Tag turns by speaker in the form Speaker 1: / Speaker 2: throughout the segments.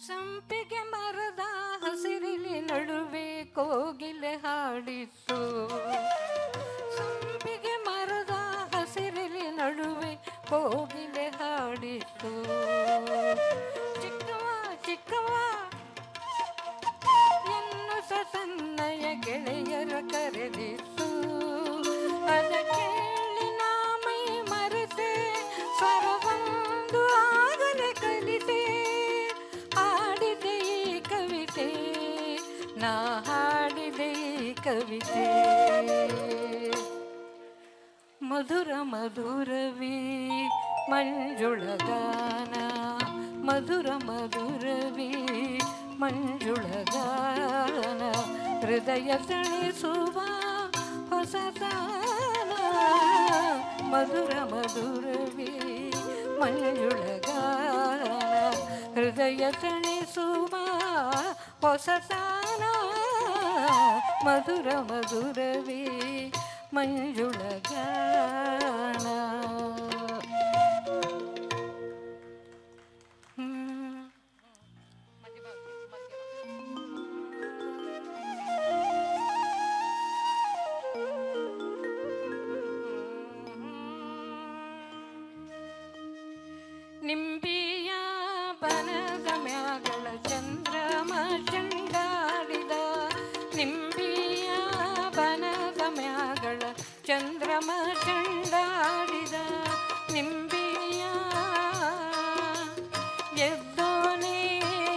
Speaker 1: ಸಂಪಿಗೆ ಮರದ ಹಸಿರಿಲಿ ನಡುವೆ ಕೋಗಿಲೆ ಹಾಡಿತ್ತು. ಸಂಪಿಗೆ ಮರದ ಹಸಿರಿಲಿ ನಡುವೆ ಕೋಗಿಲೆ ಹಾಡಿತ್ತು. ಚಿಕ್ಕವ ಚಿಕ್ಕವ ಎನ್ನುತ್ತ ತನ್ನಯ ಗೆಳೆಯರ ಕರೆದಿತ್ತು. ಅದ ಕೇಳಿ ನಾ ಮೈ ಮರೆತೆ, ಸ್ವರವೊಂದು ಆಗಲೇ ಕಲಿತೆ. ಹಾಡಿದೆ ಈ ಕವಿತೆ, ನಾ ಹಾಡಿದೆ ಈ ಕವಿತೆ. ಮಧುರ ಮಧುರವೇ ಮಂಜುಳಗಾನ, ಮಧುರ ಮಧುರವೇ ಮಂಜುಳಗಾನ. ಹೃದಯ ತಣಿಸುವ ಹೊಸತಾನ, ಮಧುರ ಮಧುರವೇ ಮಂಜುಳಗಾನ. ಹೃದಯ ತಣಿಸುವ ಹೊಸತಾನ, ಮಧುರ ಮಧುರವೇ ಮಂಜುಳಗಾನ. ನಿಂಬಿಯ ಬನದ ಮ್ಯಾಗಳ ಚಂದ್ರಮ ಚಂಡಾಡಿದ. ನಿಂಬಿಯ ಬನದ ಮ್ಯಾಗಳ ಚಂದ್ರಮ ಚಂಡಾಡಿದ. ನಿಂಬಿಯ ಎದ್ದೋನೇ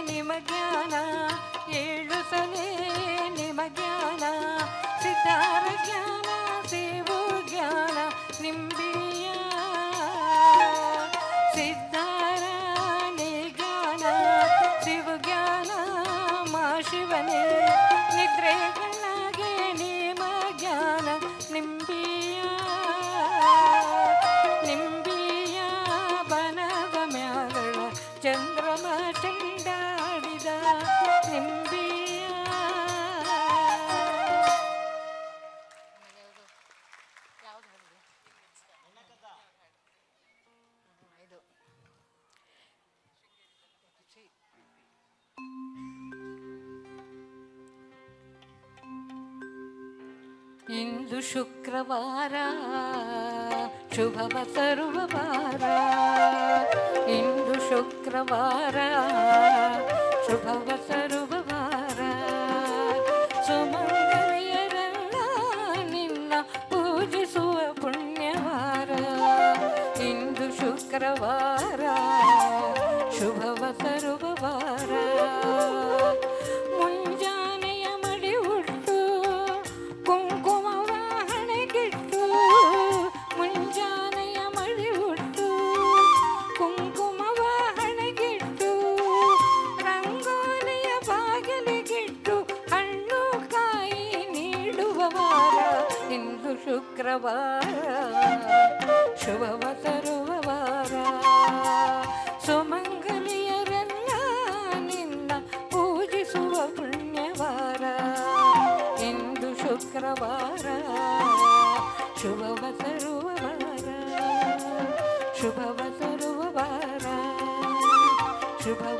Speaker 1: ನಿಮಜ್ಞಾನ, ಏಳು ಸಲೇ ನಿಮಜ್ಞಾನ. ಸಿತಾರ ಜ್ಞಾನ ಸೇವು ಜ್ಞಾನ. ನಿಂಬಿಯ ಸಿದ್ಧಾರ ನಿಜ್ಞಾನ, ಶಿವಜ್ಞಾನ ಮಾ ಶಿವನೇ. ನಿದ್ರೆ ಕಣ್ಣಾಗೆ ನೇಮ ಜ್ಞಾನ. ನಿಂಬಿಯ ನಿಂಬಿಯ ಬನದ ಮ್ಯಾಗಳ ಚಂದ್ರಮ ಚಂಡಾಡಿದ. ನಿಂಬಿಯ ಇಂದು ಶುಕ್ರವಾರ ಶುಭವ ತರುವ ವಾರ. ಇಂದು ಶುಕ್ರವಾರ ಶುಭವ ತರುವ ವಾರ. ಸುಮಂಗಲಿಯರೆಲ್ಲ ನಿನ್ನ ಪೂಜಿಸುವ ಪುಣ್ಯವಾರ. ಇಂದು ಶುಕ್ರವಾರ ಶುಭವ ತರುವ ವಾರ. ಮುಂಜಾನೆಯ ಮಡಿ ಉಟ್ಟು ಕುಂಕುಮವ ಹಣೆಗಿಟ್ಟು. ಮುಂಜಾನೆಯ ಮಡಿ ಉಟ್ಟು ಕುಂಕುಮವ ಹಣೆಗಿಟ್ಟು. ರಂಗೋಲಿಯ ಬಾಗಿಲಿಗಿಟ್ಟು ಹಣ್ಣು ಕಾಯಿ ನೀಡುವ ವಾರ. ಇಂದು ಶುಕ್ರವಾರ ಶುಭವ ತರುವ ವಾರ. ಸುಮಂಗಲಿಯರೆಲ್ಲ ನಿನ್ನ ಪೂಜಿಸುವ ಪುಣ್ಯವಾರ. ಇಂದು ಶುಕ್ರವಾರ ಶುಭವ ತರುವ ವಾರ. ಶುಭವ ತರುವ ವಾರ. ಶುಭವ